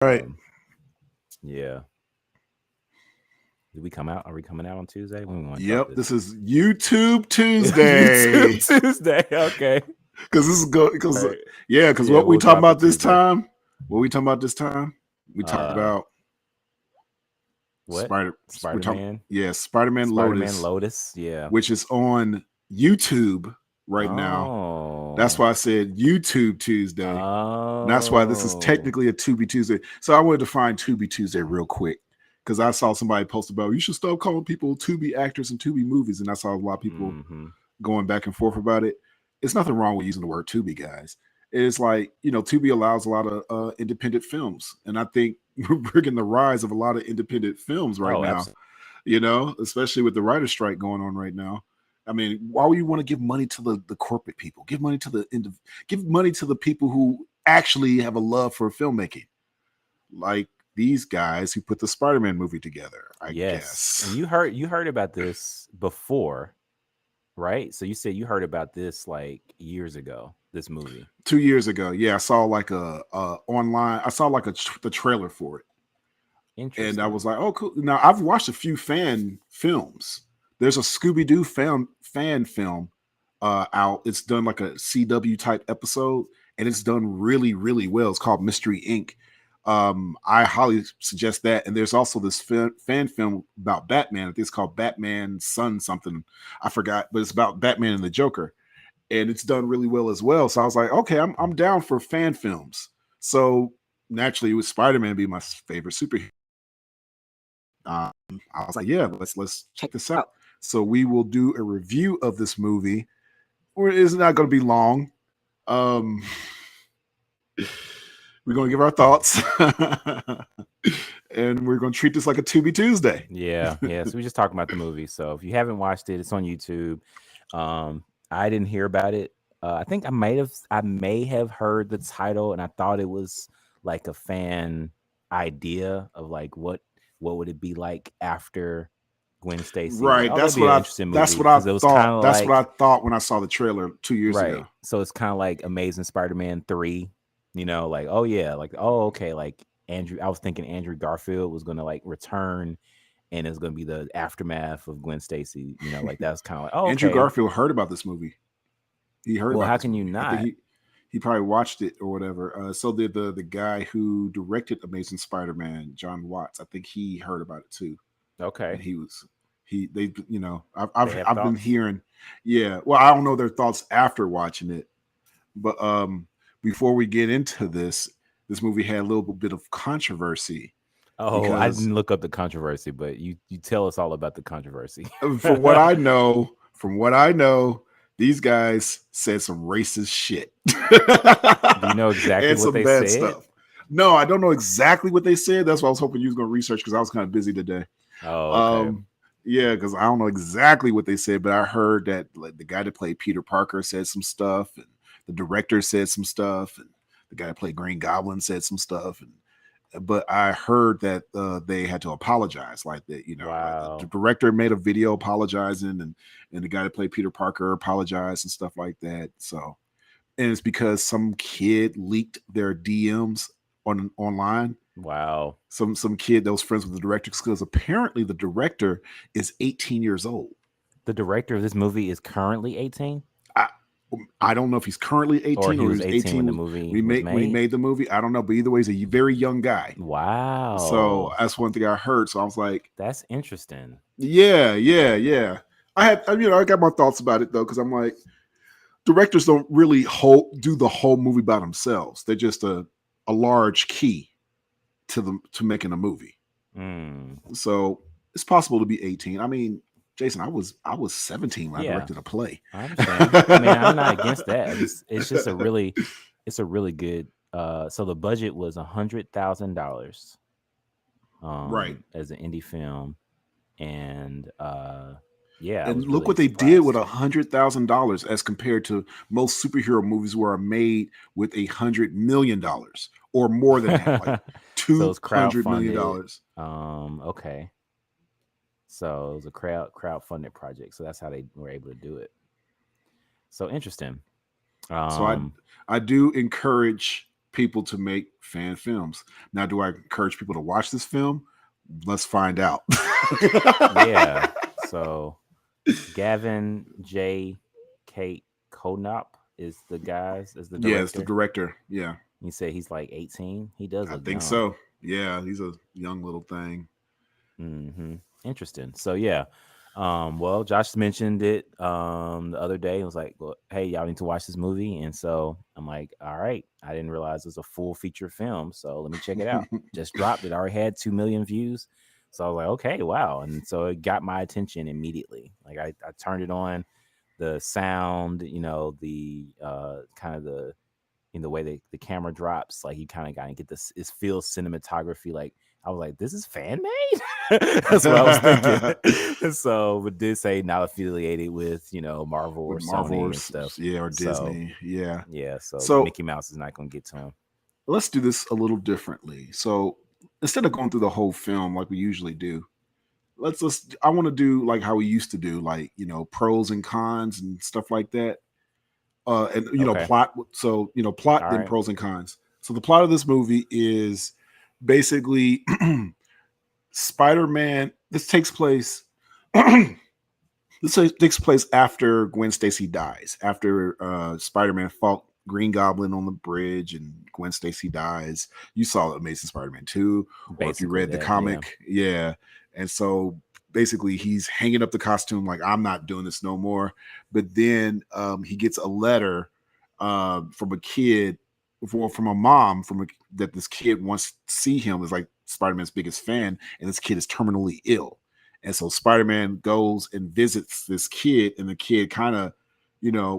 Right. Yeah. Did we come out? Are we coming out on Tuesday? When we want to drop Yep. this? This is YouTube Tuesday. YouTube Tuesday. Okay. Because this is go. All Because right. yeah. Because Yeah, what we we'll talking drop it about this Tuesday. time? What we talking about this time? We talking Uh, about what? We're Spider talking. Man. Yeah, Spider-Man Spider Man Lotus, Lotus. Yeah. which is on YouTube right now. That's Oh. why I said YouTube Tuesday. And that's why this is Oh. technically a Tubi Tuesday. So I wanted to find Tubi Tuesday real quick because I saw somebody post about you should stop calling people Tubi actors and Tubi movies, and I saw a lot of people Mm-hmm. going back and forth about it. It's nothing wrong with using the word Tubi, guys. It's like Tubi allows a lot of independent films, and I think we're getting the rise of a lot of independent films right Oh, now. absolutely. Especially with the writer's strike going on right now. I mean, why would you want to give money to the corporate people? Give money to the people who actually have a love for filmmaking, like these guys who put the Spider-Man movie together. I Yes. And guess you heard about this before, right? So you said you heard about this like years ago, this movie. 2 years ago, yeah, I saw like a online. I saw like the trailer for it, and I was Interesting. like, oh, cool. Now I've watched a few fan films. There's a Scooby Doo fan film out. It's done like a CW type episode, and it's done really, really well. It's called Mystery Inc. I highly suggest that. And there's also this fan film about Batman. I think it's called Batman Son something. I forgot, but it's about Batman and the Joker, and it's done really well as well. So I was like, okay, I'm down for fan films. So naturally, with Spider Man being my favorite superhero, um, I was like, yeah, let's check this out. So we will do a review of this movie. It's not going to be long. Um, we're going to give our thoughts, and we're going to treat this like a Tubi Tuesday. Yeah, yeah. So we just talking about the movie. So if you haven't watched it, it's on YouTube. I didn't hear about it. I think I may have heard the title, and I thought it was like a fan idea of like what would it be like after Gwen Stacy? Like, Right. oh, that'd be an interesting That's movie what I because it was kind thought. of That's what I like thought when I saw the trailer 2 years right. ago. So it's kind of like Amazing Spider-Man 3. Like oh yeah, like oh okay, like Andrew. I was thinking Andrew Garfield was gonna like return and it's going to be the aftermath of Gwen Stacy. Like that's kind of like, oh, Andrew okay. Garfield heard about this movie. He heard Well, about how this can you movie. I think not? he probably watched it or whatever. So the guy who directed Amazing Spider-Man, John Watts, I think he heard about it too, and Okay, he was he they they have I've been thoughts. hearing, yeah. Well, I don't know their thoughts after watching it, but before we get into this movie had a little bit of controversy Oh, I because didn't look up the controversy, but you tell us all about the controversy. from what I know, these guys said some racist shit Do you know exactly and what some they bad said? stuff. No, I don't know exactly what they said. That's why I was hoping you was going to research because I was kind of busy today. Oh, okay. Um, yeah, because I don't know exactly what they said, but I heard that like the guy that played Peter Parker said some stuff, and the director said some stuff, and the guy that played Green Goblin said some stuff, and but I heard that they had to apologize, like that, like the Wow. director made a video apologizing, and the guy that played Peter Parker apologized and stuff like that. So, and it's because some kid leaked their DMs online. Wow. Some kid that was friends with the director because apparently the director is 18 years old. The director of this movie is currently 18, I I don't know if he's currently or 18 he or he was was 18 when 18 the when movie he was made. made the movie. I don't know, but either way, he's a very young guy. So Wow. that's one thing I heard. So I was like, That's interesting. yeah, yeah, yeah. I got my thoughts about it though, because I'm like, directors don't really do the whole movie by themselves. They're just a large key to making a movie. Mm. So it's possible to be 18. I mean, Jason, I was 17 when I Yeah, directed a play. I understand. I mean, I'm not against that. It's just a really good. So the budget was $100,000 Right. as an indie film, and yeah, I And was look really what they did with surprised. $100,000 as compared to most superhero movies where are made with $100 million or more than that, like So it's crowdfunded. $200 million. Okay. So it was a crowdfunded project. So that's how they were able to do it. So interesting. So I Um, I do encourage. people to make fan films. Now, do I encourage people to watch this film? Let's find out. Yeah. So Gavin J. Kate Konop is the Yeah, it's the director. director. Yeah, You say he's like 18. He does I look think young. so. Yeah, he's a young little thing. Interesting. So yeah. Well, Josh mentioned it the other day. It was like, well, hey, y'all need to watch this movie. And so I'm like, all right. I didn't realize it was a full feature film. So let me check it out. Just dropped it. Already had 2 million views. So I was like, okay, wow. And so it got my attention immediately. Like I turned it on, the sound, the kind of the in the way the camera drops, like you kind of got to get this. It feels cinematography. Like I was like, this is fan made. That's what I was thinking. So, but did say not affiliated with Marvel or With Marvel or Sony and stuff. yeah, or So Disney. Yeah. yeah, so So Mickey Mouse is not going to get to him. let's do this a little differently. So instead of going through the whole film like we usually do, let's I want to do like how we used to do, like pros and cons and stuff like that. And Okay, plot. So plot, all then right, pros and cons. So the plot of this movie is basically Spider-Man. This takes place. This takes place after Gwen Stacy dies. After Spider-Man fought Green Goblin on the bridge, and Gwen Stacy dies. You saw Amazing Spider-Man 2, or if you basically read the that. Yeah, comic, yeah. And so basically, he's hanging up the costume like, I'm not doing this no more. But then he gets a letter from a kid, from a mom, that this kid wants to see him, is like Spider-Man's biggest fan, and this kid is terminally ill. And so Spider-Man goes and visits this kid, and the kid kind of,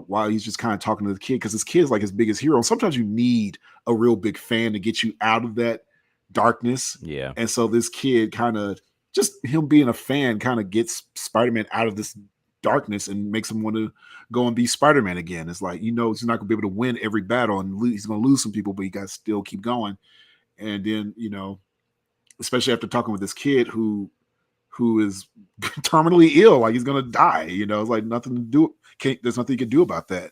while he's just kind of talking to the kid, because this kid's like his biggest hero. Sometimes you need a real big fan to get you out of that darkness. yeah, And so this kid kind of, just him being a fan, kind of gets Spider-Man out of this darkness and makes him want to go and be Spider-Man again. It's like, he's not going to be able to win every battle, and he's going to lose some people, but he got to still keep going. And then, especially after talking with this kid who is terminally ill, like he's gonna die. It's like nothing to do. There's nothing you can do about that.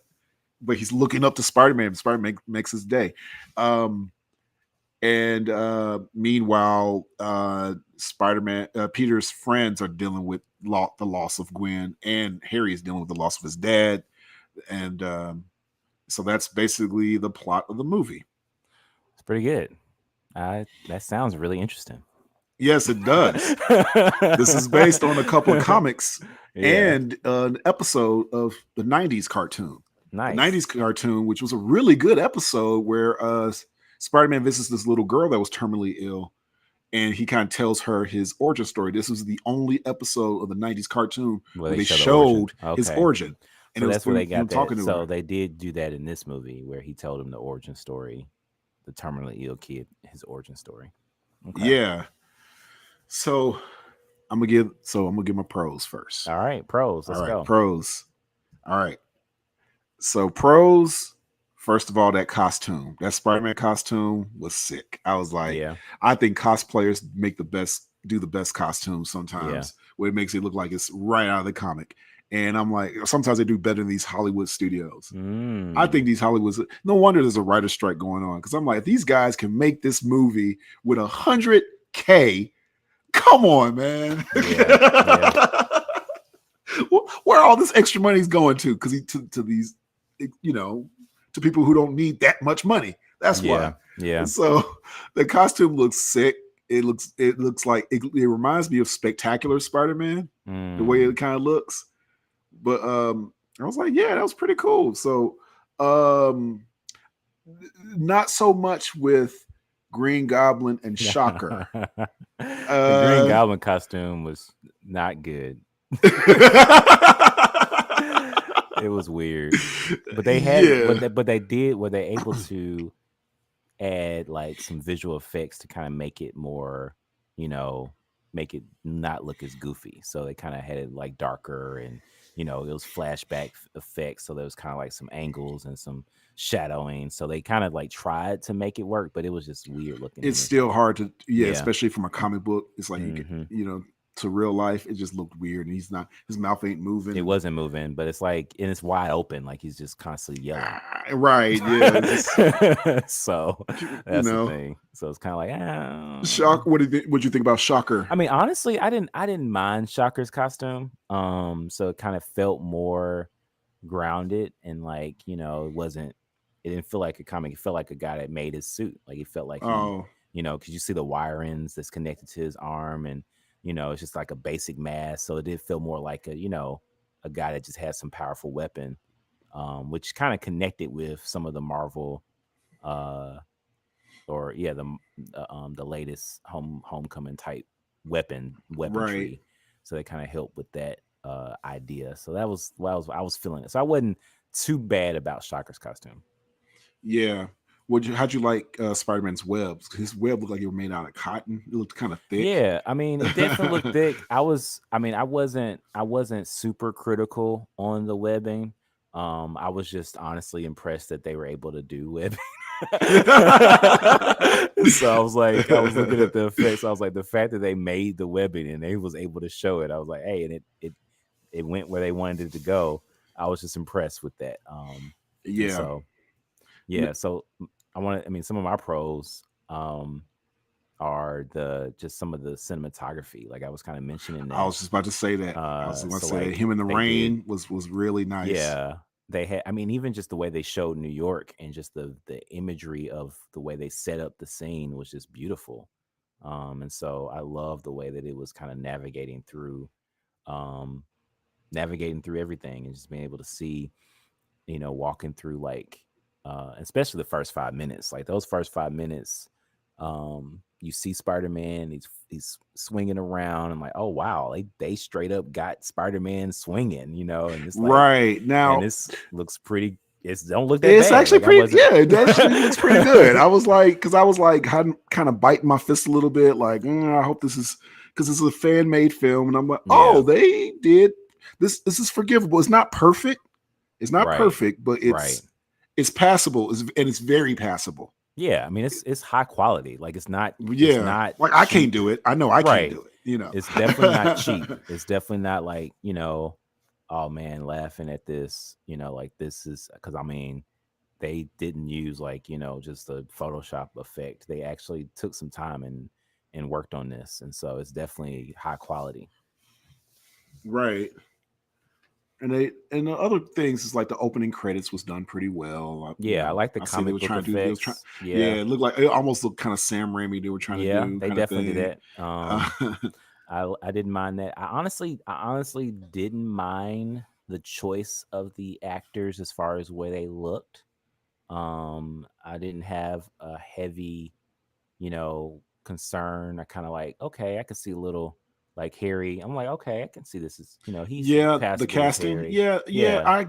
But he's looking up to Spider-Man. Spider-Man makes his day. And meanwhile, Spider-Man, Peter's friends are dealing with the loss of Gwen, and Harry is dealing with the loss of his dad. And so that's basically the plot of the movie. it's pretty good. That sounds really interesting. Yes, it does. This is based on a couple of comics Yeah, and an episode of the 90s cartoon. The nice. 90s cartoon, which was a really good episode where Spider-Man visits this little girl that was terminally ill, and he kind of tells her his origin story. This was the only episode of the 90s cartoon Well, where they they show the origin. showed his Okay, origin. And so it was that's where through they him got that. talking to So her. they did do that in this movie where he told him the origin story, the terminally ill kid, his origin story. Okay. Yeah. So I'm gonna give my pros first. All right, pros. All Let's right, go. pros. All right. So pros, first of all, that costume, that Spider-Man costume was sick. I was like, Yeah, I think cosplayers do the best costumes yeah, sometimes, where it makes it look like it's right out of the comic. And I'm like, sometimes they do better than these Hollywood studios. I think mm. these Hollywoods, no wonder there's a writer's strike going on. Because I'm like, if these guys can make this movie with 100K, come on, man. Yeah, yeah, Where all this extra money is going to? Because to these, you know, to people who don't need that much money. That's yeah, why. yeah. So the costume looks sick. It looks like it reminds me of Spectacular Spider-Man, the way Mm. it kind of looks. But I was like, yeah, that was pretty cool. So um not so much with Green Goblin and Shocker. The Green Uh Goblin costume was not good. It was weird, but they had, yeah. but they did, were they able to add like some visual effects to kind of make it more, you know, make it not look as goofy. So they kind of had it like darker, and it was flashback effects. So there was kind of like some angles and some shadowing. So they kind of like tried to make it work, but it was just weird looking to It's me. still hard to, yeah, Yeah. especially from a comic book. It's like you could, Hmm. to real life, it just looked weird, and his mouth ain't moving. It wasn't moving, but it's like, and it's wide open, like he's just constantly yelling. Right? Yeah. Just, so you that's the know, thing. So it's kind of like, Shock. What did you think about Shocker? I mean, honestly, I didn't mind Shocker's costume. So it kind of felt more grounded, and like, it didn't feel like a comic. It felt like a guy that made his suit. Like it felt like he, Oh, because you see the wirings that's connected to his arm, and it's just like a basic mask. So it did feel more like a guy that just has some powerful weapon, which kind of connected with some of the Marvel, uh, or yeah, the latest homecoming type right. weaponry. So they kind of helped with that idea. So that was what I was feeling it. So I wasn't too bad about Shocker's costume. Yeah. How'd you like Spider-Man's webs? His web looked like it was made out of cotton. It looked kind of thick. Yeah, I mean, it definitely looked thick. I wasn't super critical on the webbing. I was just honestly impressed that they were able to do webbing. So I was looking at the effects. I was like, the fact that they made the webbing and they was able to show it, I was like, hey, and it went where they wanted it to go. I was just impressed with that. And Yeah. so yeah, so some of my pros are just some of the cinematography. Like I was kind of mentioning I that. was just about to say that. I was about to So say that like him in the they did, rain was really nice. yeah. They had, I mean, even just the way they showed New York and just the imagery of the way they set up the scene was just beautiful. And so I love the way that it was kind of um, navigating through everything, and just being able to see, walking through like, especially the first 5 minutes, like those first 5 minutes, you see Spider-Man, he's swinging around, and like, oh wow, they straight up got Spider-Man swinging, and it's like, Right and now, this looks pretty. It don't look that it's bad. actually Like I pretty. wasn't. Yeah, it actually looks pretty good. I was like, because I was like, kind of biting my fist a little bit. Like, I hope this is, because this is a fan made film, and I'm like, Yeah. oh, they did this. This is forgivable. It's not perfect. It's not Right. perfect, but Right. it's passable. And it's very passable. Yeah. I mean, it's high quality. Like it's not. It's Yeah, not like I can't cheap. do it. I know I can't Right. do it. It's definitely not cheap. It's definitely not like, oh man, laughing at this. Like this is because I mean, they didn't use like, just a Photoshop effect. They actually took some time and worked on this, and so it's definitely high quality. Right. And the other things is like the opening credits was done pretty well. Yeah, I like the I see they comic were book trying to do. They was trying. effects. Yeah, Yeah. it looked like it almost looked kind of Sam Raimi. They were trying to Yeah, do they kind of definitely thing. did that. I didn't mind that. I honestly didn't mind the choice of the actors as far as where they looked. I didn't have a heavy, concern. I kind of like, okay, I can see a little like Harry. I'm like, okay, I can see this is, he's Yeah, the passable as casting. Harry. Yeah, Yeah. I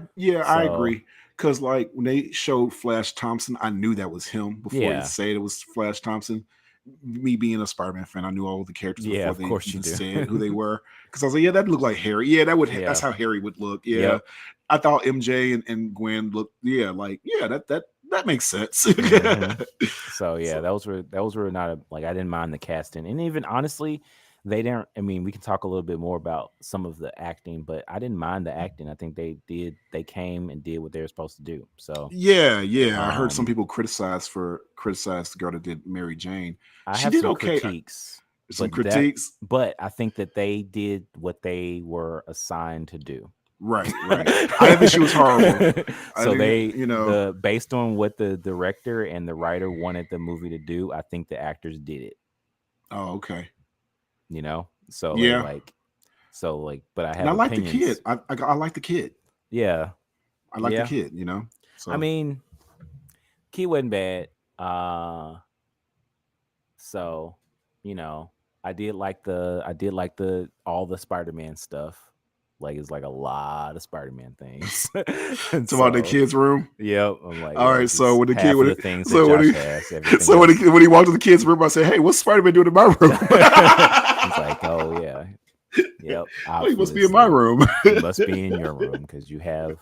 So agree. Because like when they showed Flash Thompson, I knew that was him before they yeah, said it was Flash Thompson. Me being a Spider-Man fan, I knew all the characters yeah, before of they course you even do. said who they were. Because I was like, yeah, that looked like Harry. Yeah, that's Yeah. how Harry would look. Yeah, Yep. I thought MJ and Gwen looked. Yeah, like that makes sense. Hmm. So yeah, So, those were not like I didn't mind the casting, and even honestly, they didn't. I mean, we can talk a little bit more about some of the acting, but I didn't mind the acting. I think they did. They came and did what they were supposed to do. So yeah. I heard some um, people criticize the girl that did Mary Jane. I She have did some okay. critiques, Some but that critiques. but I think that they did what they were assigned to do. Right. I didn't think she was horrible. I So didn't, the based on what the director and the writer wanted the movie to do, I think the actors did it. Oh, okay. So they Yeah. like, but I And have I like the kid. opinions. I like the kid. Yeah, I like the yeah. kid. I So mean, Key wasn't bad. So you know, I did like the all the Spider-Man stuff. Like it's like a lot of Spider-Man things, and it's about the so kid's room. yep, I'm like, All yep, right. So just when the kid, half of when the it, things that so when Josh he, has, everything so else. when he walked to the kid's room, I said, "Hey, what's Spider-Man doing in my room?" He's like, oh yeah, yep, Well, he must be in my obviously room. he must be in your room because you have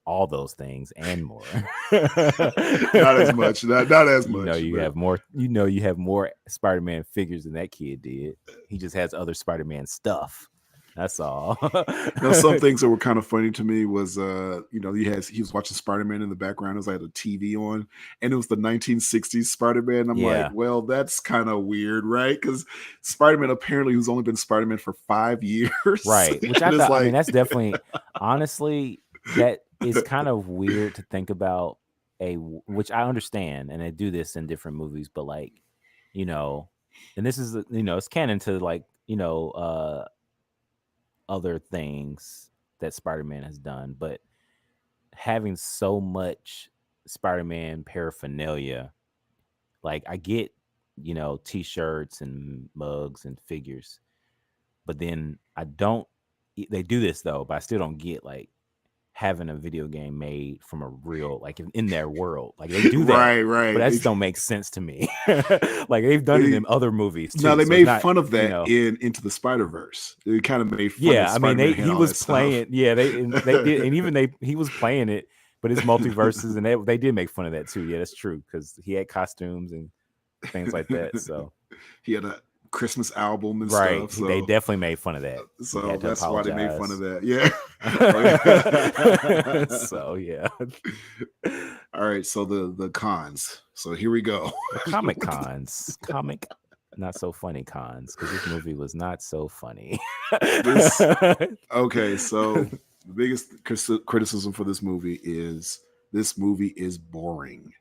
all those things and more. Not as much. Not as You much. know, you have more. You know, you have more Spider-Man figures than that kid did. He just has other Spider-Man stuff. That's all. Now, some things that were kind of funny to me was, he was watching Spider-Man in the background. It was like a TV on, and it was the 1960s Spider-Man. I'm like, Yeah. well, that's kind of weird, right? Because Spider-Man apparently who's only been Spider-Man for 5 years, Right. Which I and it's thought. I like, mean, that's definitely, honestly, that is kind of weird to think about. Which I understand, and they do this in different movies, but like, you know, and this is it's canon to like other things that Spider-Man has done, but having so much Spider-Man paraphernalia, like I get, t-shirts and mugs and figures, but then I don't they do this though, but I still don't get like having a video game made from a real, like in their world. Like they do that, but right. that just don't make sense to me. Like they've done it in other movies too. Now they So it's made not, fun of that in Into the Spider-Verse. They kind of made fun yeah, of I mean Spider-Man he and all was that playing, stuff. yeah, they did, and even he was playing it, but it's multiverses, and they did make fun of that too. Yeah, that's true, because he had costumes and things like that. So He had a Christmas album and right, stuff. they So definitely made fun of that. He so had to that's why they made fun of apologize. that. Yeah. So yeah. All right. So the cons. So here we go. The comic cons. Not so funny cons, because this movie was not so funny. Okay, so the biggest criticism for this movie is boring.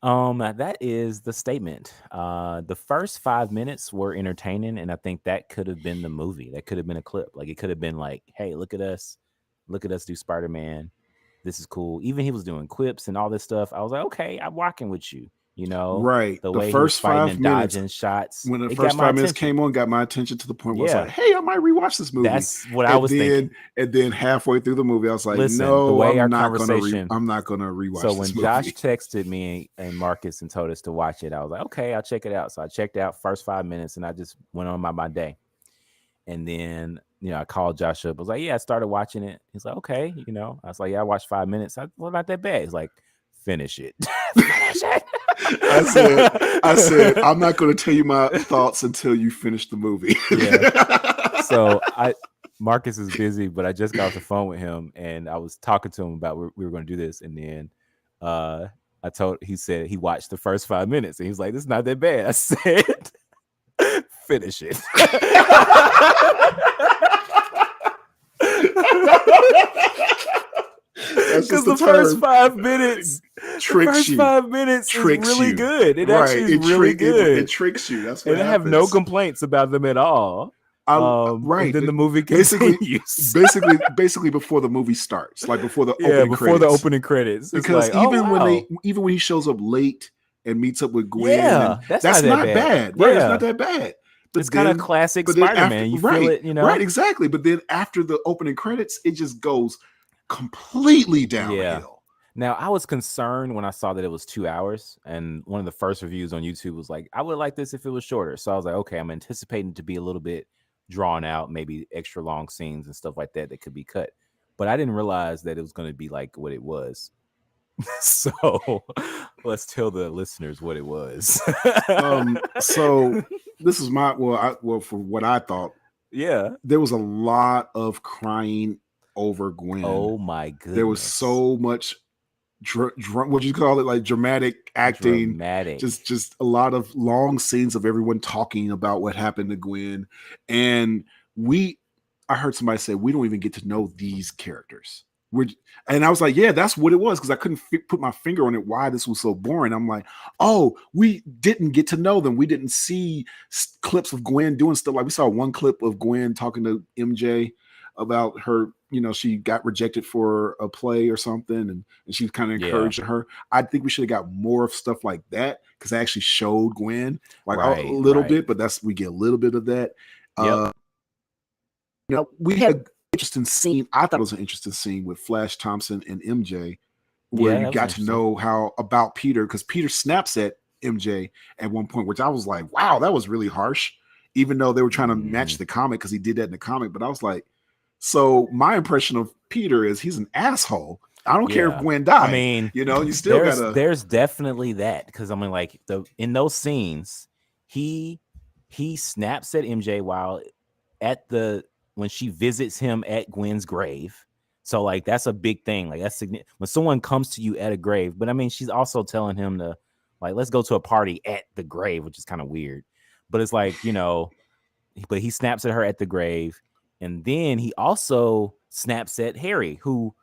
That is the statement. The first 5 minutes were entertaining, and I think that could have been the movie. That could have been a clip. Like it could have been like, hey, look at us do Spider-Man. This is cool. Even he was doing quips and all this stuff. I was like, okay, I'm walking with you. Right. The The way he was first fighting 5 and minutes, dodging shots. when the It got first my 5 minutes attention. came on, got my attention to the point where I was Yeah. like, hey, I might rewatch this movie. That's what I was thinking. And then halfway through the movie, I was like, Listen, the no, way our I'm not gonna conversation. I'm not gonna rewatch So this when movie. Josh texted me and Marcus and told us to watch it, I was like, okay, I'll check it out. So I checked out first 5 minutes, and I just went on my day. And then, I called Josh up. I was like, yeah, I started watching it. He's like, okay, I was like, yeah, I watched 5 minutes. Well, not that bad. He's like, finish it. Finish it. I said, I'm not going to tell you my thoughts until you finish the movie. Yeah. So Marcus is busy, but I just got off the phone with him, and I was talking to him about we were going to do this, and then he said he watched the first 5 minutes, and he was like, this is not that bad. I said, finish it. Because the first 5 minutes tricks you. 5 minutes is really good. It actually is really good. It tricks you. That's what and I have no complaints about them at all. Right. And then the movie continues. basically before the movie starts, like before the opening credits. Because even when he shows up late and meets up with Gwen, that's not bad. Right, yeah. it's not that bad. But it's kind of classic Spider-Man. You feel it, Right, exactly. But then after the opening credits, it just goes completely downhill. Yeah. Now, I was concerned when I saw that it was 2 hours, and one of the first reviews on YouTube was like, I would like this if it was shorter. So I was like, okay, I'm anticipating to be a little bit drawn out, maybe extra long scenes and stuff like that could be cut. But I didn't realize that it was going to be like what it was. So let's tell the listeners what it was. So this is for what I thought. Yeah. There was a lot of crying over Gwen. Oh my goodness. There was so much what you call it, like dramatic acting, just a lot of long scenes of everyone talking about what happened to Gwen. And I heard somebody say, we don't even get to know these characters. And I was like, yeah, that's what it was, because I couldn't put my finger on it why this was so boring. I'm like, oh, we didn't get to know them. We didn't see clips of Gwen doing stuff. Like we saw one clip of Gwen talking to MJ about her, she got rejected for a play or something, and she kind of encouraged her. I think we should have got more of stuff like that, because I actually showed Gwen a little bit, but we get a little bit of that. We had an interesting scene. I thought it was an interesting scene with Flash Thompson and MJ, where you got to know about Peter, because Peter snaps at MJ at one point, which I was like, wow, that was really harsh, even though they were trying to match the comic, because he did that in the comic. But I was like, so my impression of Peter is he's an asshole. I don't care if Yeah. Gwen I died. mean, You know, you still gotta. there's definitely that, because I mean, like in those scenes, he snaps at MJ while at the when she visits him at Gwen's grave. So like that's a big thing. Like that's when someone comes to you at a grave. But I mean, she's also telling him to like, let's go to a party at the grave, which is kind of weird. But it's like, you know, but he snaps at her at the grave, and then he also snaps at Harry, who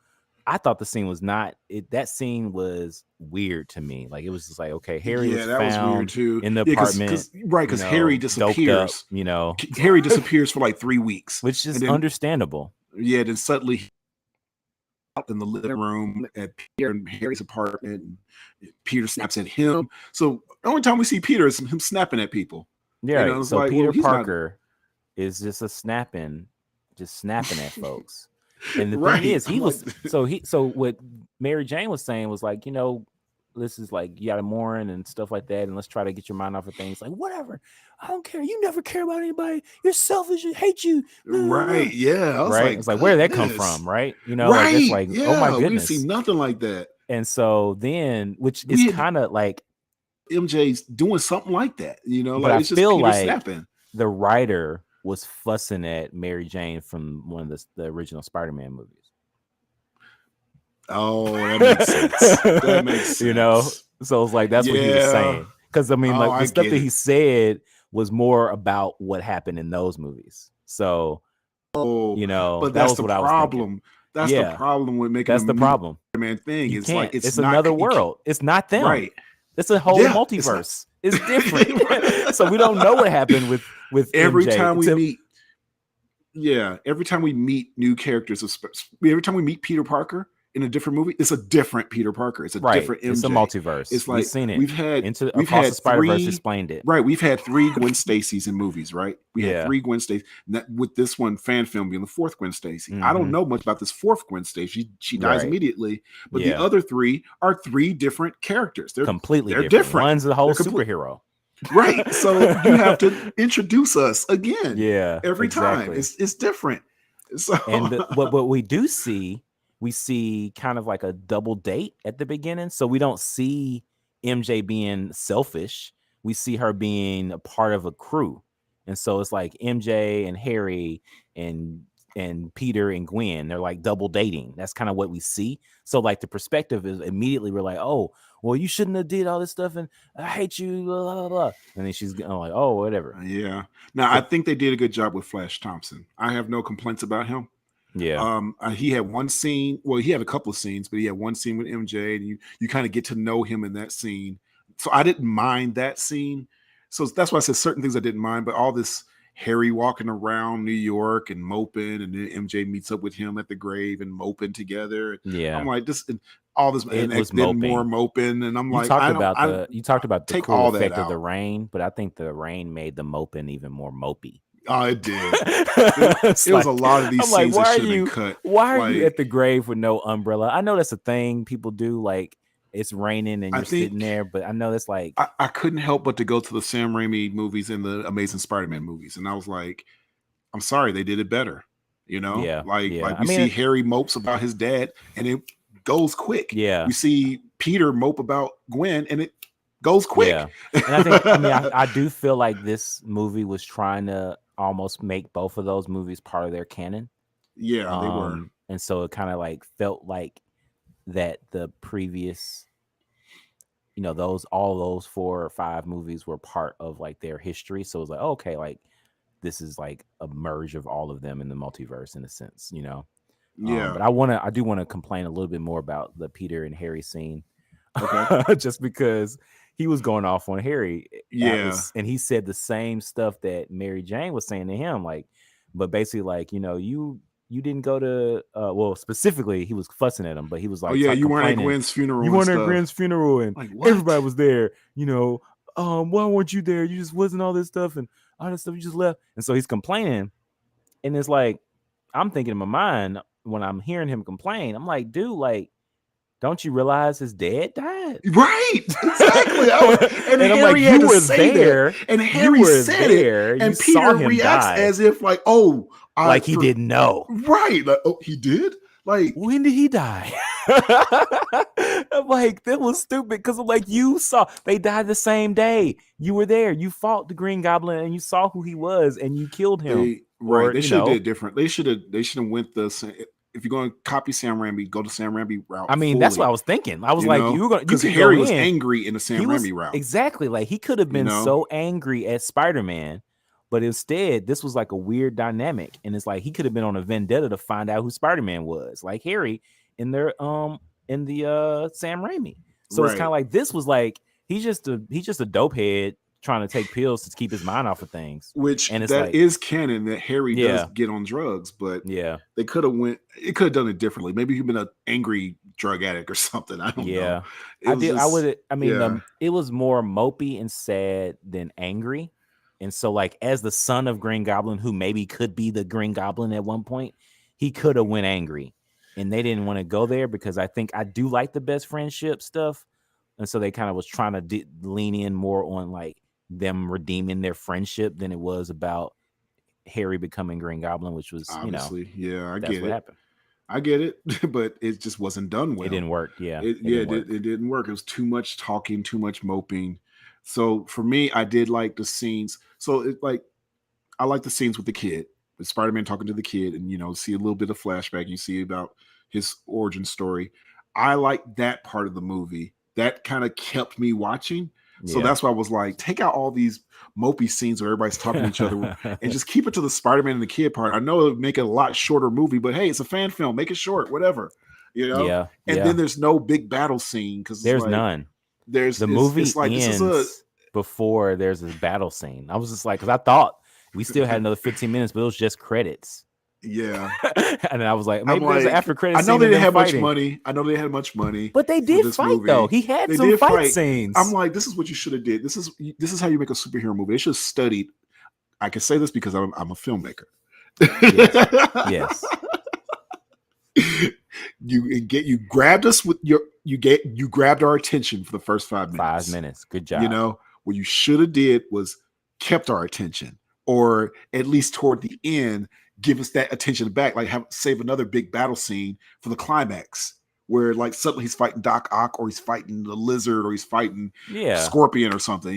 I thought the scene was not it. That scene was weird to me. Like it was just like, okay, Harry Yeah, was that was weird found too. in the Yeah, apartment, because Harry doped up, disappears. Harry disappears for like 3 weeks, which is and then understandable. yeah, then suddenly out in the living room at Peter and Harry's apartment, and Peter snaps at him. So the only time we see Peter is him snapping at people. Yeah, You know, it's so like, Peter well, he's Parker is just just snapping at folks. And the thing right. is, I'm like, so what Mary Jane was saying was like, you know, this is like you gotta mourn and stuff like that, and let's try to get your mind off of things. Like, whatever, I don't care. You never care about anybody. You're selfish. I hate you. right. Yeah. I was Right. like, It's like, where did that come goodness. from? Right. You know, Right. like it's like, yeah, oh my we didn't goodness. see nothing like that. And so then, which is kind of like MJ's doing something like that, you know, but like I it's just feel Peter like snapping. the writer was fussing at Mary Jane from one of the original Spider-Man movies. Oh, that makes sense. That makes sense. You know, so it's like that's what he was saying. Because I mean, like the stuff that he said was more about what happened in those movies. So, you know, but that that's was the what problem. I was thinking. That's the problem with making. That's the problem. Man, thing you it's can't. like it's not, another world. It's not them. Right. It's a whole multiverse. It's different. So we don't know what happened with every MJ. time we meet. Yeah, every time we meet new characters, every time we meet Peter Parker in a different movie, it's a different Peter Parker. It's a different MJ. It's a multiverse. It's like we've seen it. We've had the Spider-Verse explained it. Right. We've had 3 Gwen Stacy's in movies, right? We had 3 Gwen Stacy. With this one fan film being the 4th Gwen Stacy. I don't know much about this 4th Gwen Stacy. She dies immediately. But the other 3 are 3 different characters. They're completely different. One's a whole superhero. Right. So you have to introduce us again. Yeah. Every time. It's different. So and what we do see, we see kind of like a double date at the beginning. So we don't see MJ being selfish. We see her being a part of a crew. And so it's like MJ and Harry and Peter and Gwen, they're like double dating. That's kind of what we see. So like the perspective is immediately we're like, oh, well, you shouldn't have did all this stuff and I hate you, blah, blah, blah. And then she's like, oh, whatever. Yeah. Now, I think they did a good job with Flash Thompson. I have no complaints about him. Yeah. He had one scene. Well, he had a couple of scenes, but he had one scene with MJ, and you kind of get to know him in that scene. So I didn't mind that scene. So that's why I said certain things I didn't mind. But all this Harry walking around New York and moping, and then MJ meets up with him at the grave and moping together. Yeah, I'm like this. All this it and was then moping. more moping, and I'm you like, you talked about the take cool all effect that of the out. rain, but I think the rain made the moping even more mopey. Oh, it did. It was a lot of these I'm scenes like, that should have been cut. Why are you at the grave with no umbrella? I know that's a thing people do. Like it's raining and you're sitting there, but I know that's like I couldn't help but to go to the Sam Raimi movies and the Amazing Spider-Man movies, and I was like, I'm sorry, they did it better. You know, like we see Harry mopes about his dad, and it goes quick. Yeah, we see Peter mope about Gwen, and it goes quick. Yeah, and I think I do feel like this movie was trying to almost make both of those movies part of their canon. Yeah, they were, and so it kind of like felt like that the previous, all those 4 or 5 movies were part of like their history. So it was like, okay, like this is like a merge of all of them in the multiverse in a sense, Yeah, but I do want to complain a little bit more about the Peter and Harry scene, okay, just because he was going off on Harry. Yeah. And he said the same stuff that Mary Jane was saying to him, like, but basically like, you didn't go to specifically he was fussing at him, but he was like, oh yeah, you weren't at Gwen's funeral. You weren't at Gwen's funeral, and like, everybody was there. Why weren't you there? You just wasn't all this stuff and all this stuff. You just left. And so he's complaining, and it's like I'm thinking in my mind when I'm hearing him complain, I'm like, dude, like, don't you realize his dad died? Right, exactly. And I'm Harry like, had you to were say there, that. And Harry said it, and Peter reacts as if like, oh, like he didn't know. Right, like, oh, he did. Like, when did he die? I'm like, that was stupid because I'm like, you saw they died the same day. You were there. You fought the Green Goblin and you saw who he was and you killed him. they should have did different. They should have went if you're going to copy Sam Raimi, go to Sam Raimi route. I mean, that's what I was thinking. I was like, you because could Harry go was in. angry in the Sam Raimi route. Exactly. Like he could have been so angry at Spider-Man, but instead this was like a weird dynamic. And it's like he could have been on a vendetta to find out who Spider-Man was, like Harry in the Sam Raimi. So it's kind of like this was like he's just a dope head trying to take pills to keep his mind off of things. Which and that is canon that Harry does get on drugs, but they could have done it differently. Maybe he'd been an angry drug addict or something. I don't know. It was more mopey and sad than angry. And so like as the son of Green Goblin, who maybe could be the Green Goblin at one point, he could have went angry. And they didn't want to go there because I think I do like the best friendship stuff. And so they kind of was trying to lean in more on like them redeeming their friendship than it was about Harry becoming Green Goblin, which was obviously, I get it. Happened. I get it, but it just wasn't done well. It didn't work. Yeah, it didn't work. It was too much talking, too much moping. So for me, I did like the scenes. So I like the scenes with the kid, with Spider-Man talking to the kid, and see a little bit of flashback. You see about his origin story. I like that part of the movie. That kind of kept me watching. So that's why I was like, take out all these mopey scenes where everybody's talking to each other and just keep it to the Spider-Man and the kid part. I know it would make it a lot shorter movie, but hey, it's a fan film. Make it short, whatever. And then there's no big battle scene because there's none. There's the movie ends before there's a battle scene. I was just like, because I thought we still had another 15 minutes, but it was just credits. Yeah. And I was like, maybe there's an after credits. I know they didn't have much money. But they did fight though. He had some fight scenes. I'm like, this is what you should have did. This is how you make a superhero movie. They should have studied. I can say this because I'm a filmmaker. Yes. You grabbed us with you grabbed our attention for the first 5 minutes. 5 minutes. Good job. What you should have did was kept our attention, or at least toward the end, give us that attention back, like save another big battle scene for the climax where like suddenly he's fighting Doc Ock, or he's fighting the Lizard, or he's fighting Scorpion or something,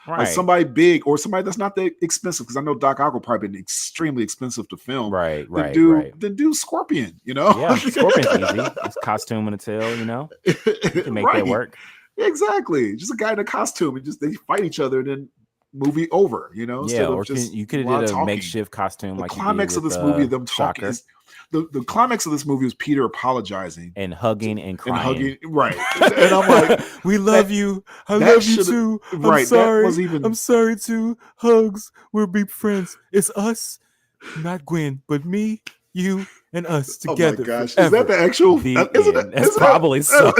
like somebody big or somebody that's not that expensive, because I know Doc Ock will probably been extremely expensive to film. Then do Scorpion, Yeah, Scorpion's easy. It's costume and a tail, you can make that work. Exactly. Just a guy in a costume and just they fight each other and then movie over, or you could have did a makeshift costume. The like climax of this movie, them talking. Is, the climax of this movie was Peter apologizing and hugging and crying. Right? And I'm like, "We love you. I love you too. I'm sorry. I'm sorry too. Hugs. We'll be friends. It's us, not Gwen, but me, you, and us together." Oh my gosh, is that the actual? That's probably so.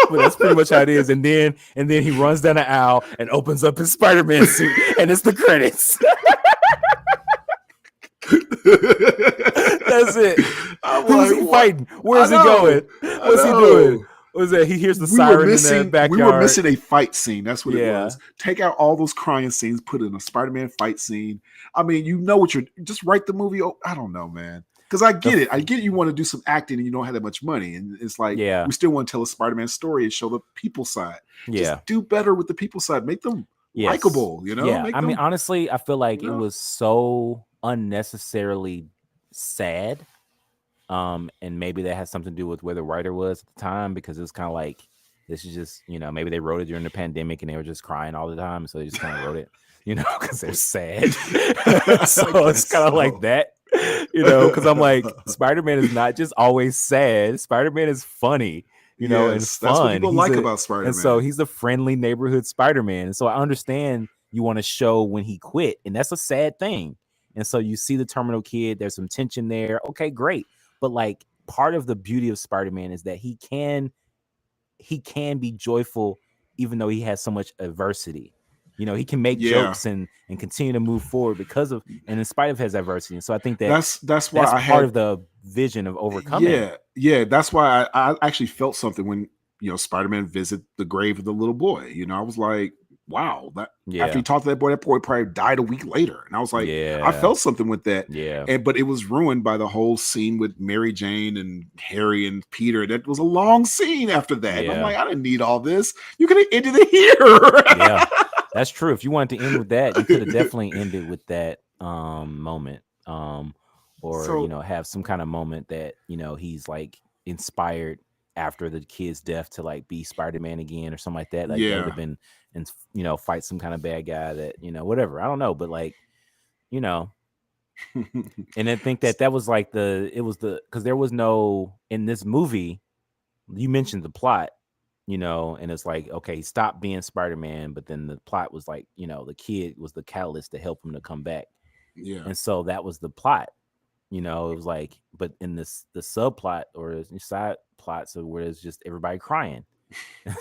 But that's pretty much how it is. And then he runs down the aisle and opens up his Spider-Man suit, and it's the credits. That's it. Who's he fighting? Where's he going? What's he doing? What was that? He hears the siren in the backyard. We were missing a fight scene. That's what it was. Take out all those crying scenes, put in a Spider-Man fight scene. I mean, what you're just write the movie. Oh, I don't know, man. Because I get it. I get you want to do some acting and you don't have that much money. And it's like, we still want to tell a Spider-Man story and show the people side. Just do better with the people side. Make them likable, Yeah. I mean, honestly, I feel like it was so unnecessarily sad. And maybe that has something to do with where the writer was at the time, because it was kind of like, this is just, maybe they wrote it during the pandemic and they were just crying all the time. So they just kind of wrote it, because they're sad. So it's kind of like that. Because I'm like, Spider-Man is not just always sad. Spider-Man is funny, and fun. That's what people like about Spider-Man. And so he's the friendly neighborhood Spider-Man. And so I understand you want to show when he quit, and that's a sad thing. And so you see the terminal kid, there's some tension there. Okay, great. But like part of the beauty of Spider-Man is that he can be joyful even though he has so much adversity. He can make jokes and continue to move forward because of, and in spite of his adversity. And so I think that's why I part of the vision of overcoming. Yeah. That's why I actually felt something when, Spider-Man visit the grave of the little boy. I was like, wow, that after he Yeah. talked to that boy probably died a week later. And I was like, I Yeah. felt something with that. Yeah. But it was ruined by the whole scene with Mary Jane and Harry and Peter. That was a long scene after that. And I'm Yeah. like, I didn't need all this. You could have ended it here. Yeah. That's true. If you wanted to end with that, you could have definitely ended with that moment. Or, So have some kind of moment that, he's like inspired after the kid's death to like be Spider-Man again or something like that. Like that would yeah. have been, and fight some kind of bad guy that, whatever. I don't know. But like, you know, and I think that was like because there was no, in this movie, you mentioned the plot, and it's like, okay, stop being Spider-Man, but then the plot was like, the kid was the catalyst to help him to come back. Yeah. And so that was the plot. It was like, but in the subplot or side plots of where it's just everybody crying.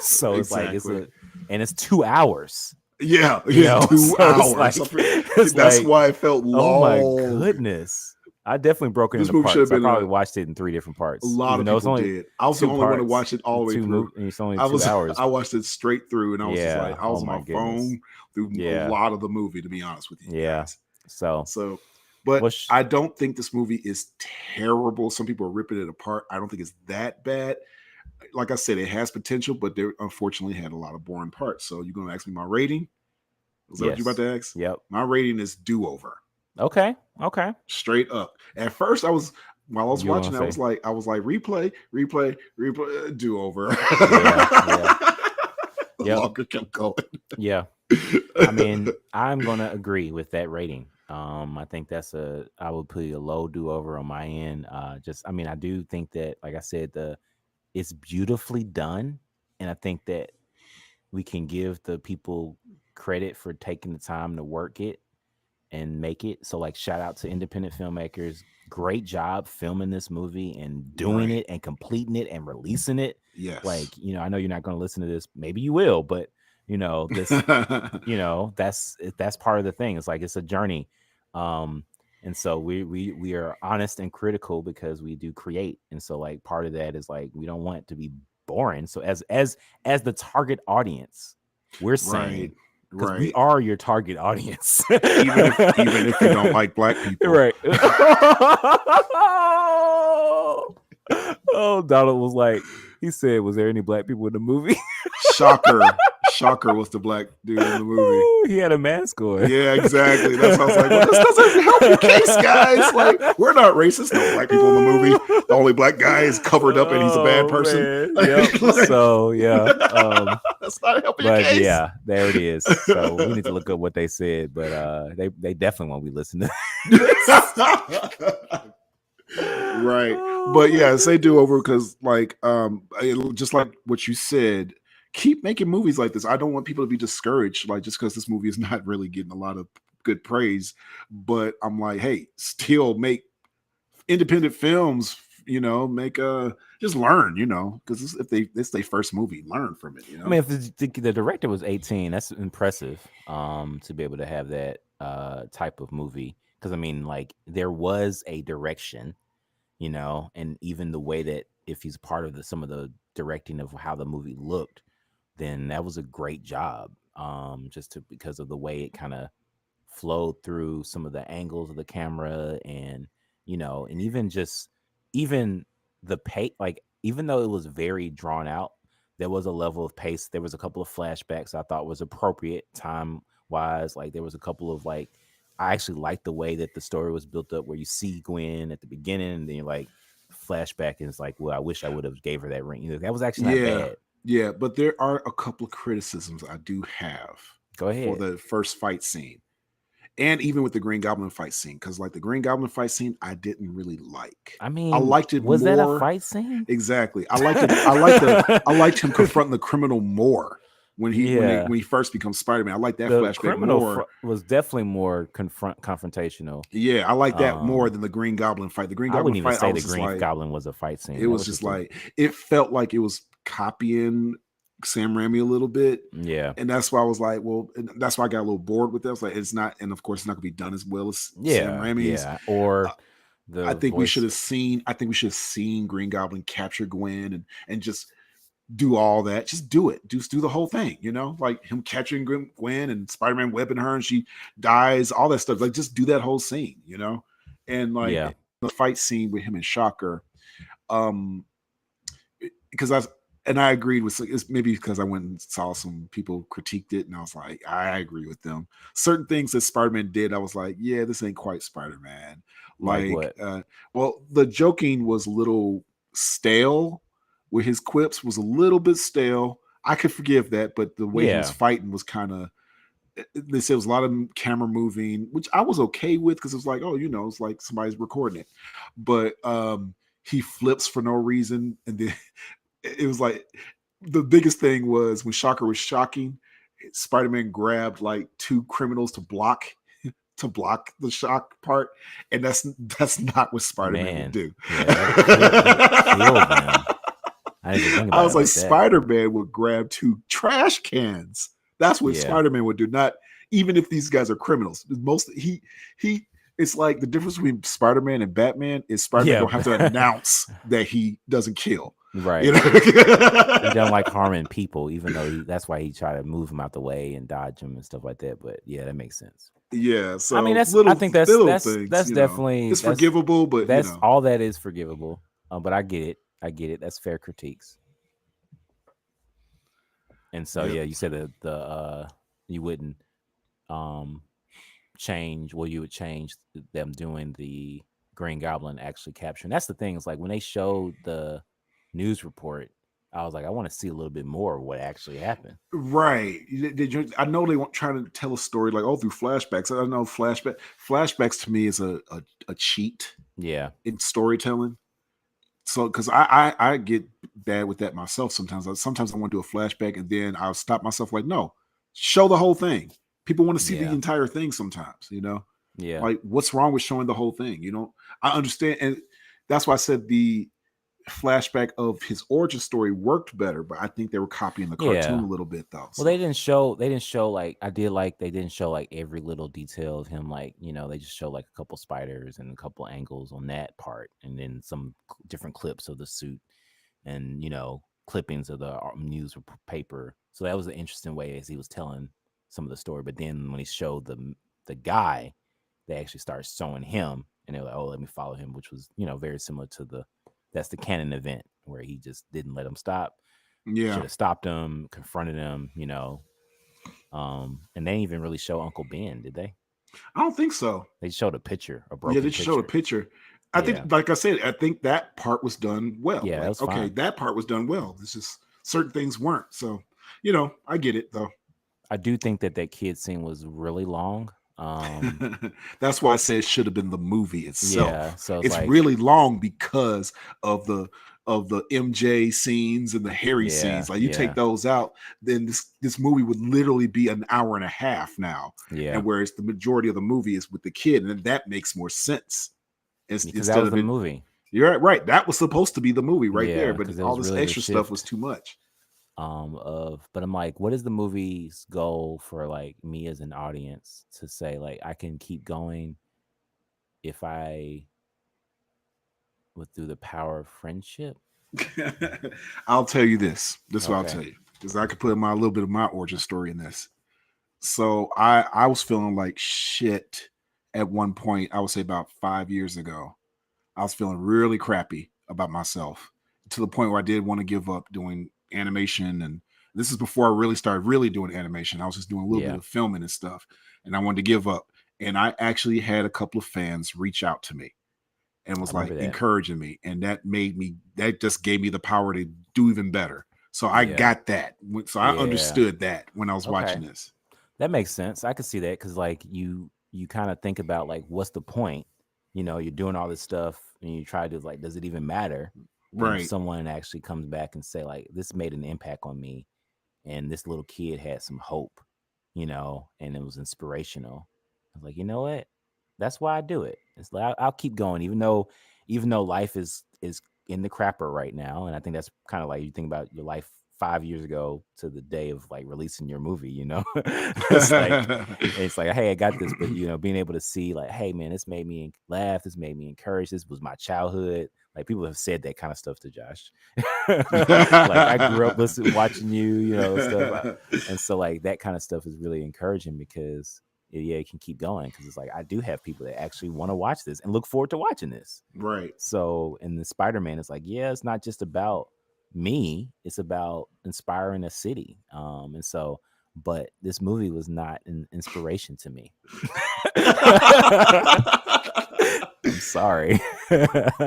So it's like Exactly. and it's 2 hours. Yeah. Yeah. 2 So hours. it's That's like, why it felt oh my long. goodness. I definitely broke it This into movie should have parts. I been probably watched it in 3 different a parts, lot even of though it's people only did. I was the 2 only one to parts. watch it all the way through. It's only 2 hours. I watched it straight through, and I was just like, Yeah. I was Oh on my my goodness. phone through a Yeah. lot of the movie, to be honest with you Yeah. guys. So, But what's I don't think this movie is terrible. Some people are ripping it apart. I don't think it's that bad. Like I said, it has potential, but there unfortunately had a lot of boring parts. So you're going to ask me my rating? Is that what you're about yes. to ask? Yep. My rating is do-over. Okay. Straight up. At first, while I was You were watching, gonna I was like, replay, do over. Yeah. The Yep. longer kept going. Yeah. I mean, I'm gonna agree with that rating. I think I would put a low do over on my end. I do think that, like I said, it's beautifully done, and I think that we can give the people credit for taking the time to work it and make it. So, like, shout out to independent filmmakers. Great job filming this movie and doing Right. it and completing it and releasing it. Yes. Like, I know you're not going to listen to this. Maybe you will, but this, that's part of the thing. It's like, it's a journey. And so we are honest and critical because we do create. And so, like, part of that is like, we don't want it to be boring. So as the target audience, we're saying, because we are your target audience, even if you don't like black people, right? Oh, Donald was like, he said, "Was there any black people in the movie?" Shocker was the black dude in the movie. He had a mask on. Yeah, exactly. That's how I was like, well, this doesn't help your case, guys. Like, we're not racist. No black people in the movie. The only black guy is covered up and he's a bad person. Yep. So yeah, that's not helping your but case. yeah, there it is. So we need to look up what they said, but they definitely won't be listening. Right. But yeah, say do over because like just like what you said, keep making movies like this. I don't want people to be discouraged, like just because this movie is not really getting a lot of good praise. But I'm like, hey, still make independent films, make just learn, because if it's their first movie, learn from it. I mean, if the director was 18, that's impressive. To be able to have that type of movie, because I mean, like, there was a direction, and even the way that, if he's part of some of the directing of how the movie looked, then that was a great job. Because of the way it kind of flowed through some of the angles of the camera, and and even the pace, like, even though it was very drawn out, there was a level of pace. There was a couple of flashbacks I thought was appropriate time wise. Like, there was a couple of, like, I actually liked the way that the story was built up, where you see Gwen at the beginning, and then you're like, flashback, and it's like, well, I wish I would have gave her that ring. That was actually not bad. Yeah, but there are a couple of criticisms I do have. Go ahead. For the first fight scene, and even with the Green Goblin fight scene, because like the Green Goblin fight scene, I didn't really like. I mean, I liked it. Was more. That a fight scene? Exactly. I liked it. I liked him confronting the criminal more when he first becomes Spider-Man. I like that flashback more. Was definitely more confrontational. Yeah, I like that more than the Green Goblin fight. The Green Goblin I wouldn't fight, even say the Green Goblin was a fight scene. It was just like, it felt like it was copying Sam Raimi a little bit. Yeah. And that's why I was like, well, that's why I got a little bored with that. I was like, it's not, and of course it's not gonna be done as well as Sam Raimi's. Yeah. Or I think we should have seen Green Goblin capture Gwen and just do all that. Just do it. Just do the whole thing, you know? Like him catching Gwen and Spider-Man webbing her and she dies, all that stuff. Like just do that whole scene, you know? And like Yeah. the fight scene with him and Shocker, um, because I agreed with it's maybe because I went and saw some people critiqued it and I was like, I agree with them. Certain things that Spider-Man did, I was like, yeah, this ain't quite Spider-Man. Like Like, what? well, the joking was a little stale with his quips was a little bit stale. I could forgive that, but the way he was Yeah. fighting was kind of they said it was a lot of camera moving, which I was okay with because it was like, oh, you know, it's like somebody's recording it. But he flips for no reason, and then it was like the biggest thing was when Shocker was shocking, Spider-Man grabbed like two criminals to block the shock part, and that's not what Spider-Man would Man. do. Yeah, that killed them. I didn't even think I about was it like, like that. Spider-Man would grab two trash cans. That's what Yeah. Spider-Man would do. Not even if these guys are criminals. Most he it's like the difference between Spider-Man and Batman is Spider-Man Yeah. don't have to announce that he doesn't kill. Right. You know? He don't like harming people, even though that's why he tried to move him out the way and dodge him and stuff like that. But yeah, that makes sense. Yeah, so I mean, I think that's things, you know, definitely it's forgivable, but that's you know, all that is forgivable. But I get it. That's fair critiques. And so yeah. yeah, you said that you wouldn't change. Well, you would change them doing the Green Goblin actually capturing. That's the thing. Is like when they showed the news report, I was like, I want to see a little bit more of what actually happened. Right. I know they want trying to tell a story like through flashbacks. I know flashbacks to me is a cheat Yeah. in storytelling. So because I get bad with that myself sometimes. Sometimes I want to do a flashback and then I'll stop myself like, no, show the whole thing. People want to see the Yeah. entire thing sometimes, you know? Yeah. Like what's wrong with showing the whole thing? You know, I understand, and that's why I said the flashback of his origin story worked better, but I think they were copying the cartoon Yeah. a little bit though. Well, So. they didn't show like I did like they didn't show like every little detail of him, like, you know, they just show like a couple spiders and a couple angles on that part and then some different clips of the suit and, you know, clippings of the news paper. So that was an interesting way as he was telling some of the story. But then when he showed the guy, they actually started showing him and they were like, oh, let me follow him, which was, you know, very similar to that's the canon event where he just didn't let him stop. Yeah. Should have stopped him, confronted him, you know. And they didn't even really show Uncle Ben, did they? I don't think so. They showed a picture, a broken Yeah, they just showed a picture. I Yeah. think, like I said, I think that part was done well. Yeah, like, that was okay, fine. that part was done well. It's just certain things weren't. So, you know, I get it though. I do think that kid scene was really long. That's why I said it should have been the movie itself. Yeah, so It's like, really long because of the MJ scenes and the Harry Yeah, scenes. Like you yeah. take those out, then this movie would literally be an hour and a half now. yeah, And whereas the majority of the movie is with the kid, and that makes more sense. because that Instead was of the it, movie. you're right. That was supposed to be the movie right there, Yeah, but 'cause it all was this really the extra stuff shift. was too much. But I'm like, what is the movie's goal for like me as an audience to say like I can keep going if I would through the power of friendship? I'll tell you this. This is what I'll Okay. tell you because I could put a little bit of my origin story in this. So I was feeling like shit at one point. I would say about 5 years ago. I was feeling really crappy about myself to the point where I did want to give up doing animation. And this is before I really started really doing animation. I was just doing a little Yeah. bit of filming and stuff. And I wanted to give up. And I actually had a couple of fans reach out to me and was I like remember that. encouraging me. And that just gave me the power to do even better. So I Yeah. got that. So I Yeah. understood that when I was Okay. watching this. That makes sense. I could see that because like you kind of think about like what's the point? You know, you're doing all this stuff and you try to like, does it even matter? And if Right. someone actually comes back and say like, this made an impact on me, and this little kid had some hope, you know, and it was inspirational. I was like, you know what? That's why I do it. It's like I'll keep going, even though life is in the crapper right now, and I think that's kind of like you think about your life 5 years ago to the day of like releasing your movie, you know. it's like, hey, I got this, but you know, being able to see like, hey man, this made me laugh, this made me encourage, this was my childhood, Like people have said that kind of stuff to Josh. Like I grew up watching you, stuff. And so like that kind of stuff is really encouraging because it can keep going because it's like I do have people that actually want to watch this and look forward to watching this. Right. So in the Spider-Man, it's like, yeah, it's not just about me, it's about inspiring a city. And so, but this movie was not an inspiration to me. I'm sorry.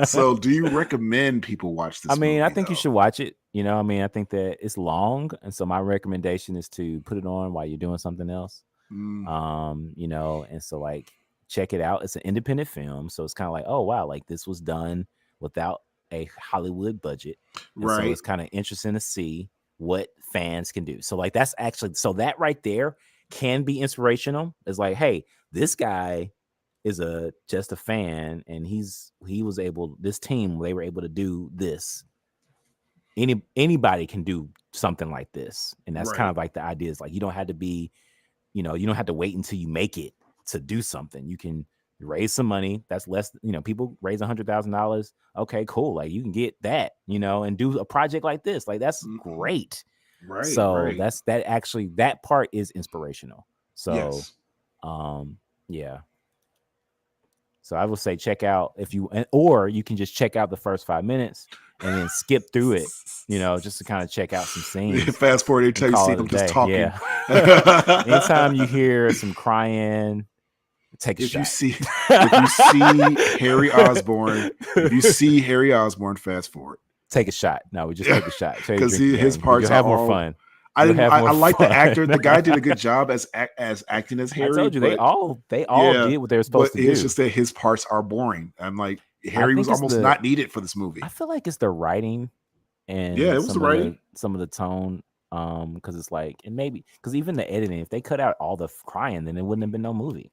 So do you recommend people watch this movie? I think you should watch it. I think that it's long. And so my recommendation is to put it on while you're doing something else. And so like check it out. It's an independent film. So it's kind of like, oh wow, like this was done without a Hollywood budget. And right. So it's kind of interesting to see what fans can do. So like that's actually that right there can be inspirational. It's like, hey, this guy is just a fan, and this team, they were able to do this. Anybody can do something like this, and that's kind of like the idea is like you don't have to be, you don't have to wait until you make it to do something. You can raise some money. That's less, people raise $100,000. Okay, cool. Like you can get that, and do a project like this. Like that's great. Right. So that part is inspirational. So, yes. Yeah. So I will say check out or you can just check out the first 5 minutes and then skip through it, just to kind of check out some scenes. Fast forward until you see them just talking. Yeah. Anytime you hear some crying, take a shot. If you see Harry Osborn, fast forward. Take a shot. No, we just take a shot. Because his parts have more fun. I like the actor. The guy did a good job as acting as Harry. I told you they all did what they were supposed to do. It's just that his parts are boring. I'm like, Harry was almost not needed for this movie. I feel like it's the writing and it was the writing, some of the tone. Because it's like, and maybe because even the editing, if they cut out all the crying, then it wouldn't have been no movie.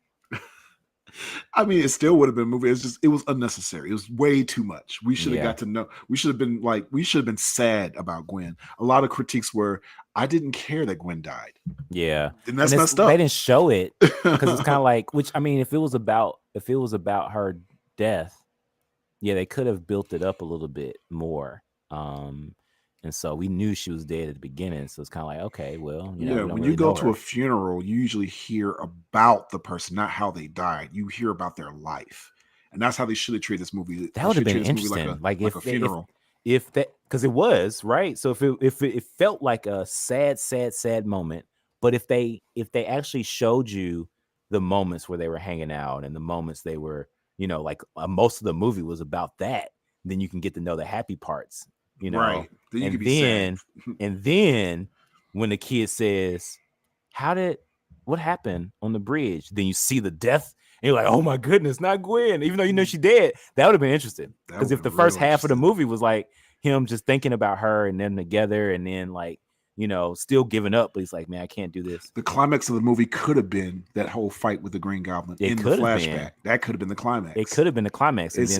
I mean, it still would have been a movie. It was unnecessary. It was way too much. We should have got to know. We should have been sad about Gwen. A lot of critiques were, I didn't care that Gwen died. Yeah. And that's messed up. They didn't show it because it's kind of like, if it was about her death, yeah, they could have built it up a little bit more. And so we knew she was dead at the beginning. So it's kind of like, okay, well, when you go to a funeral, you usually hear about the person, not how they died. You hear about their life. And that's how they should have treated this movie. That would have been interesting. Like a funeral. If that, because it was, right? So if it felt like a sad moment, but if they actually showed you the moments where they were hanging out and the moments they were, like most of the movie was about that, then you can get to know the happy parts. Right. Then and then when the kid says, what happened on the bridge? Then you see the death and you're like, oh my goodness, not Gwen, even though she's dead. That would have been interesting. Because if the first half of the movie was like him just thinking about her and them together and then like, still giving up, but he's like, man, I can't do this. The climax of the movie could have been that whole fight with the Green Goblin in the flashback. That could have been the climax. It could have been the climax. This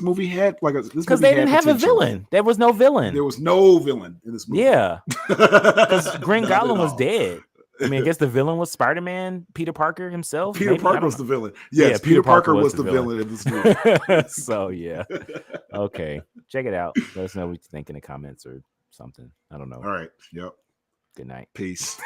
movie had because they didn't have a villain. There was no villain. There was no villain in this movie. Yeah, because Green Goblin was dead. I mean, I guess the villain was Spider-Man, Peter Parker himself. Peter Parker was the villain. Yes, Peter Parker was the villain in this movie. So yeah, okay, check it out. Let us know what you think in the comments or something. I don't know. All right. Yep. Good night. Peace.